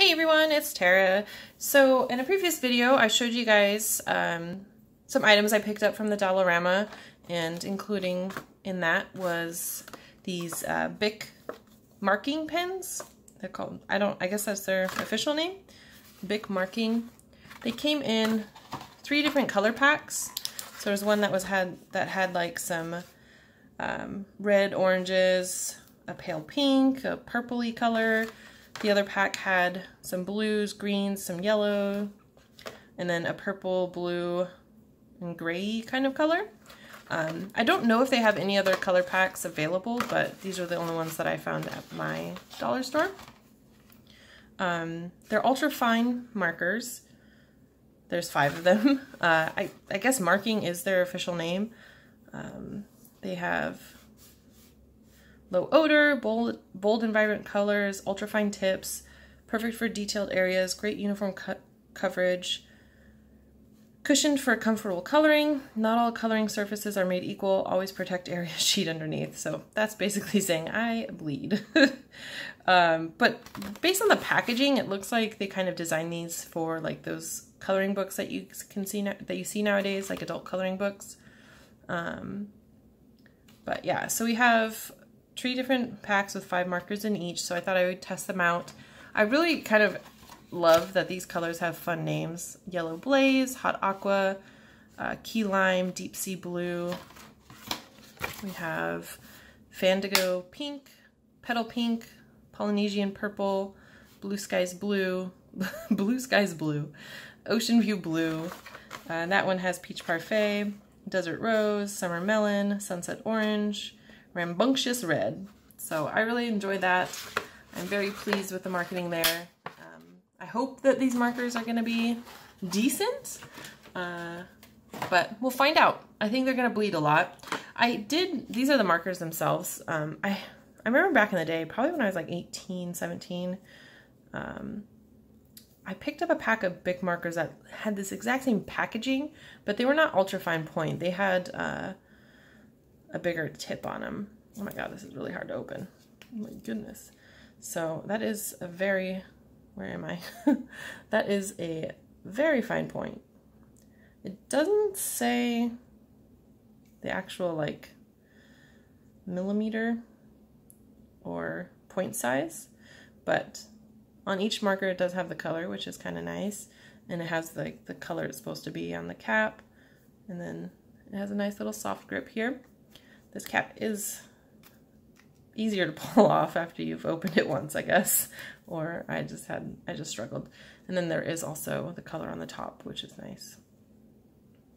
Hey everyone, it's Tara. So in a previous video I showed you guys some items I picked up from the Dollarama, and including in that was these Bic Marking Pins. They're called, I guess that's their official name, Bic Marking. They came in 3 different color packs. So there's one that had like some red, oranges, a pale pink, a purpley color. The other pack had some blues, greens, some yellow, and then a purple, blue, and gray kind of color. I don't know if they have any other color packs available, but these are the only ones that I found at my dollar store. They're ultra fine markers. There's 5 of them. I guess marking is their official name. They have low odor, bold and vibrant colors, ultra fine tips, perfect for detailed areas, great uniform coverage, cushioned for comfortable coloring. Not all coloring surfaces are made equal. Always protect area sheet underneath. So that's basically saying I bleed. But based on the packaging, it looks like they kind of designed these for like those coloring books that you can see that you see nowadays, like adult coloring books. But yeah, so we have 3 different packs with 5 markers in each, so I thought I would test them out. I really kind of love that these colors have fun names. Yellow Blaze, Hot Aqua, Key Lime, Deep Sea Blue. We have Fandigo Pink, Petal Pink, Polynesian Purple, Blue Skies Blue, Blue Skies Blue, Ocean View Blue. That one has Peach Parfait, Desert Rose, Summer Melon, Sunset Orange, Rambunctious Red. So I really enjoyed that. I'm very pleased with the marketing there. I hope that these markers are going to be decent, but we'll find out. I think they're going to bleed a lot. These are the markers themselves. I remember back in the day, probably when I was like 18, 17, I picked up a pack of Bic markers that had this exact same packaging, but they were not ultra fine point. They had a bigger tip on them. Oh my god, this is really hard to open. Oh my goodness. So that is a very, where am I? That is a very fine point. It doesn't say the actual like millimeter or point size, but on each marker it does have the color, which is kind of nice, and it has like the color it's supposed to be on the cap, and then it has a nice little soft grip here. This cap is easier to pull off after you've opened it once, I guess, or I just struggled. And then there is also the color on the top, which is nice.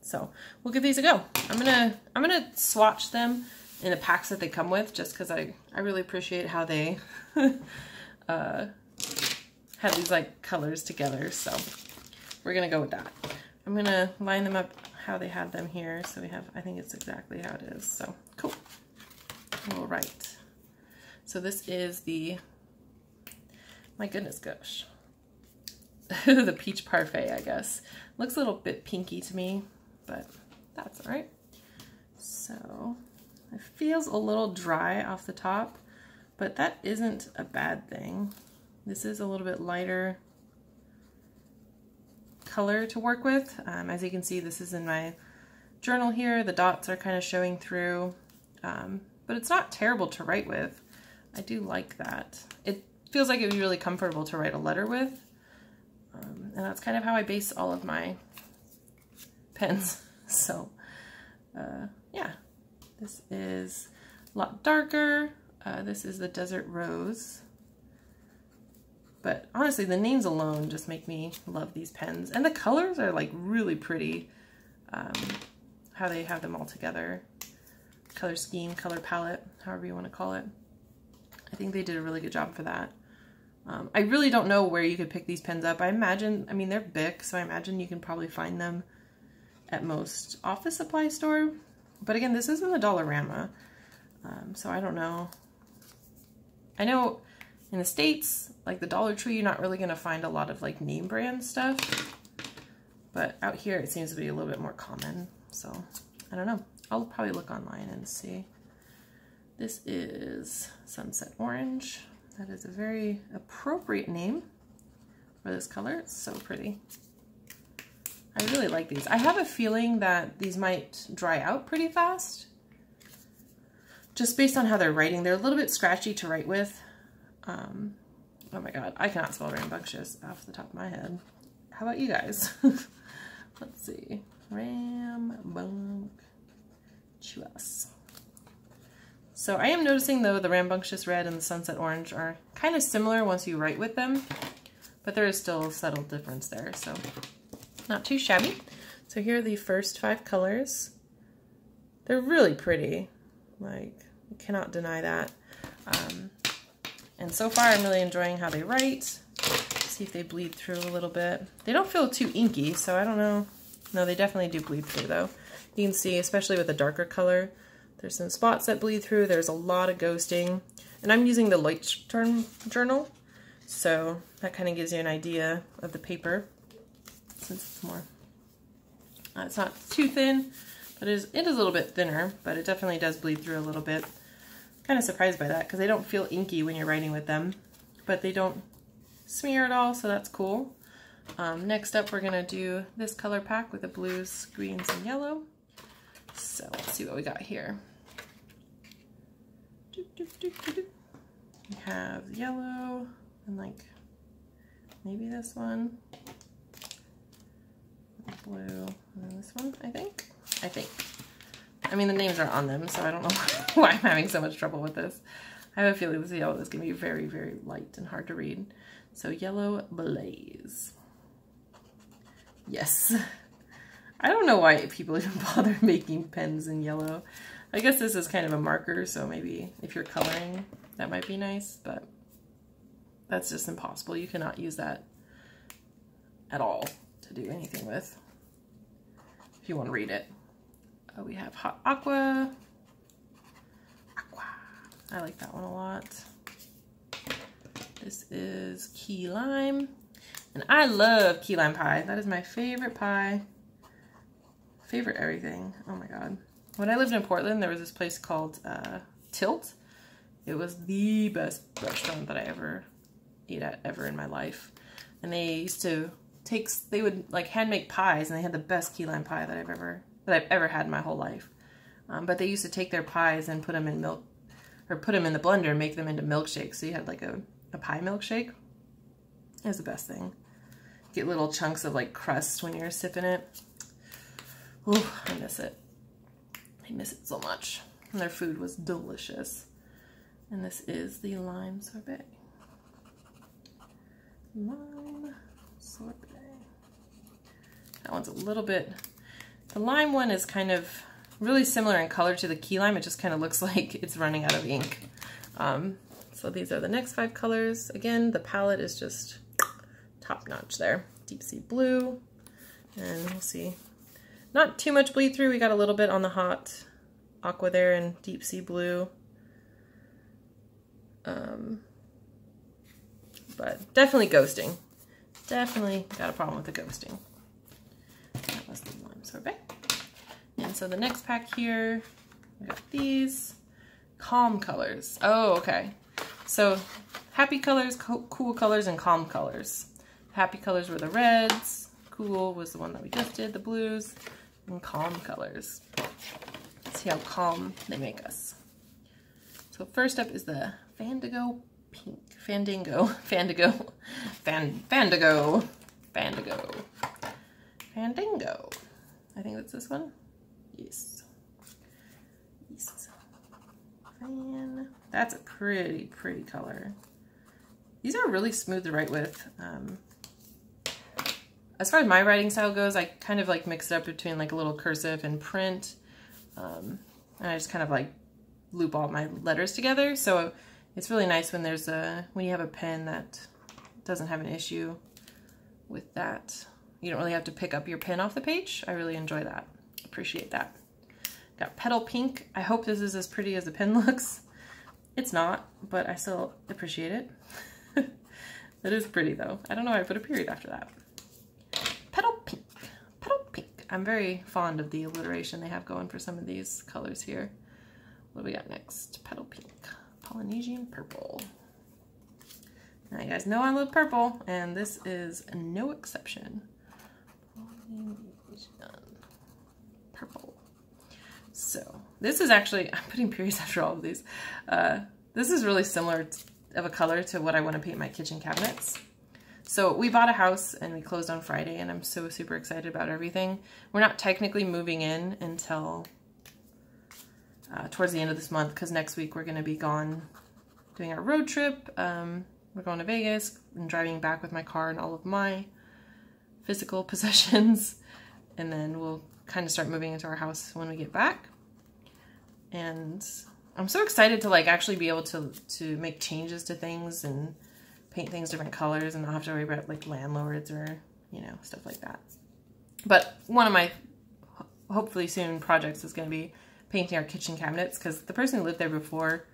So we'll give these a go. I'm gonna swatch them in the packs that they come with, just because I really appreciate how they have these like colors together. So we're gonna go with that. I'm gonna line them up how they have them here. So we have, I think it's exactly how it is. So cool. All right. So this is the, my goodness gosh, the Peach Parfait, I guess. Looks a little bit pinky to me, but that's all right. So it feels a little dry off the top, but that isn't a bad thing. This is a little bit lighter color to work with. As you can see, this is in my journal here. The dots are kind of showing through, but it's not terrible to write with. I do like that. It feels like it would be really comfortable to write a letter with, and that's kind of how I base all of my pens. So yeah, this is a lot darker. This is the Desert Rose. But honestly, the names alone just make me love these pens. And the colors are like really pretty. How they have them all together. Color scheme, color palette, however you want to call it. I think they did a really good job for that. I really don't know where you could pick these pens up. I mean, they're Bic, so I imagine you can probably find them at most office supply store. But again, this is in the Dollarama. So I don't know. I know in the States, like the Dollar Tree, you're not really going to find a lot of like name brand stuff. But out here it seems to be a little bit more common. So I don't know. I'll probably look online and see. This is Sunset Orange. That is a very appropriate name. for this color. It's so pretty. I really like these. I have a feeling that these might dry out pretty fast. Just based on how they're writing. They're a little bit scratchy to write with. Oh my god, I cannot spell rambunctious off the top of my head. How about you guys? Let's see. Rambunctious. So I am noticing though the rambunctious red and the sunset orange are kind of similar once you write with them, but there is still a subtle difference there, so not too shabby. So here are the first 5 colors. They're really pretty, like, you cannot deny that. And so far I'm really enjoying how they write. See if they bleed through a little bit. They don't feel too inky, so I don't know. No, they definitely do bleed through though. You can see, especially with a darker color, there's some spots that bleed through. There's a lot of ghosting. And I'm using the Leuchtturm journal, so that kind of gives you an idea of the paper. Since it's more, it's not too thin, but it is a little bit thinner, but it definitely does bleed through a little bit. Kind of surprised by that because they don't feel inky when you're writing with them, but they don't smear at all, so that's cool. Next up, we're gonna do this color pack with the blues, greens, and yellow. So let's see what we got here. We have yellow and like maybe this one, blue, and then this one, I think. I mean, the names are on them, so I don't know why I'm having so much trouble with this. I have a feeling this yellow is going to be very, very light and hard to read. So Yellow Blaze. Yes. I don't know why people even bother making pens in yellow. I guess this is kind of a marker, so maybe if you're coloring, that might be nice, but that's just impossible. You cannot use that at all to do anything with if you want to read it. We have Hot Aqua. I like that one a lot. This is Key Lime. And I love key lime pie. That is my favorite pie. Favorite everything. Oh my god. When I lived in Portland, there was this place called Tilt. It was the best restaurant that I ever ate at ever in my life. And they used to they would like hand make pies, and they had the best key lime pie that I've ever had in my whole life. But they used to take their pies and put them in milk, or put them in the blender and make them into milkshakes. So you had like a pie milkshake. It was the best thing. Get little chunks of like crust when you're sipping it. Ooh, I miss it. I miss it so much. And their food was delicious. And this is the lime sorbet. Lime sorbet. That one's a little bit, the lime one is kind of really similar in color to the key lime. It just kind of looks like it's running out of ink. So these are the next 5 colors. Again, the palette is just top notch there. Deep sea blue, and we'll see. Not too much bleed through. We got a little bit on the hot aqua there and deep sea blue. But definitely ghosting. Definitely got a problem with the ghosting. That was the lime sorbet. And so the next pack here, we got these calm colors. Oh, okay. So happy colors, cool colors, and calm colors. Happy colors were the reds. Cool was the one that we just did, the blues, and calm colors. Let's see how calm they make us. So first up is the Fandango Pink. Fandango. I think that's this one. Yes. That's a pretty color. These are really smooth to write with. As far as my writing style goes, I kind of like mix it up between like a little cursive and print. And I just kind of like loop all my letters together. So it's really nice when when you have a pen that doesn't have an issue with that. You don't really have to pick up your pen off the page. I really enjoy that. Appreciate that. Got Petal Pink. I hope this is as pretty as the pen looks. It's not, but I still appreciate it. That is pretty though. I don't know why I put a period after that. Petal Pink. Petal Pink. I'm very fond of the alliteration they have going for some of these colors here. What do we got next? Petal Pink. Polynesian Purple. Now you guys know I love purple, and this is no exception. Purple. So this is actually, I'm putting periods after all of these. This is really similar of a color to what I want to paint my kitchen cabinets. So we bought a house and we closed on Friday, and I'm so super excited about everything. We're not technically moving in until towards the end of this month, because next week we're going to be gone doing our road trip. We're going to Vegas and driving back with my car and all of my physical possessions. And then we'll kind of start moving into our house when we get back. And I'm so excited to like actually be able to make changes to things and paint things different colors and not have to worry about like landlords or, you know, stuff like that. But one of my hopefully soon projects is going to be painting our kitchen cabinets, because the person who lived there before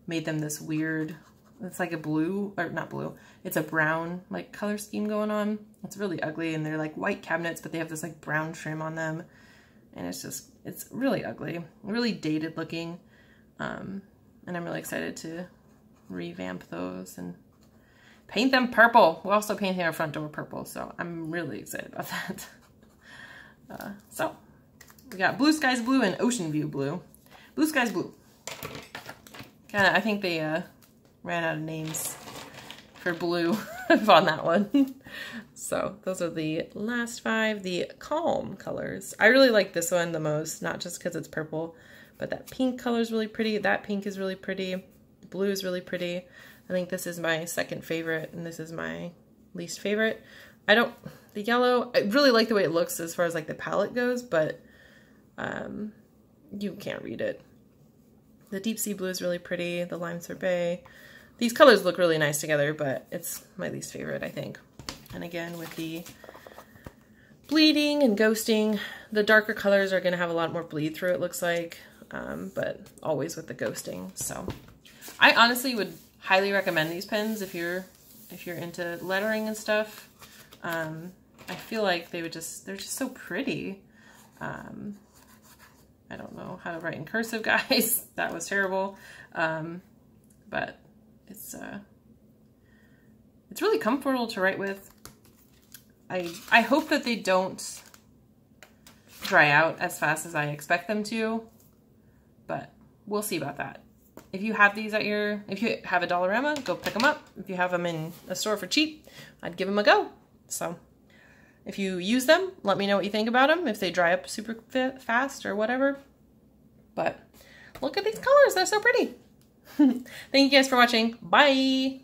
made them this weird, it's like a blue, or not blue, it's a brown like color scheme going on. It's really ugly, and they're like white cabinets, but they have this like brown trim on them, and it's really ugly, really dated looking. And I'm really excited to revamp those and paint them purple. We're also painting our front door purple, so I'm really excited about that. So we got Blue Skies Blue and Ocean View Blue. Blue Skies Blue. I think they ran out of names for blue on that one. So those are the last 5, the calm colors. I really like this one the most, not just because it's purple, but that pink color is really pretty. That pink is really pretty. The blue is really pretty. I think this is my second favorite, and this is my least favorite. The yellow, I really like the way it looks as far as like the palette goes, but you can't read it. The deep sea blue is really pretty. The lime sorbet. These colors look really nice together, but it's my least favorite, I think. And again, with the bleeding and ghosting, the darker colors are going to have a lot more bleed through, it looks like, but always with the ghosting. So I honestly would highly recommend these pens if you're into lettering and stuff. I feel like they're just so pretty. I don't know how to write in cursive, guys. That was terrible. But it's really comfortable to write with. I hope that they don't dry out as fast as I expect them to, but we'll see about that. If you have these if you have a Dollarama, go pick them up. If you have them in a store for cheap, I'd give them a go. So if you use them, let me know what you think about them, if they dry up super fast or whatever. But look at these colors, they're so pretty. Thank you guys for watching. Bye!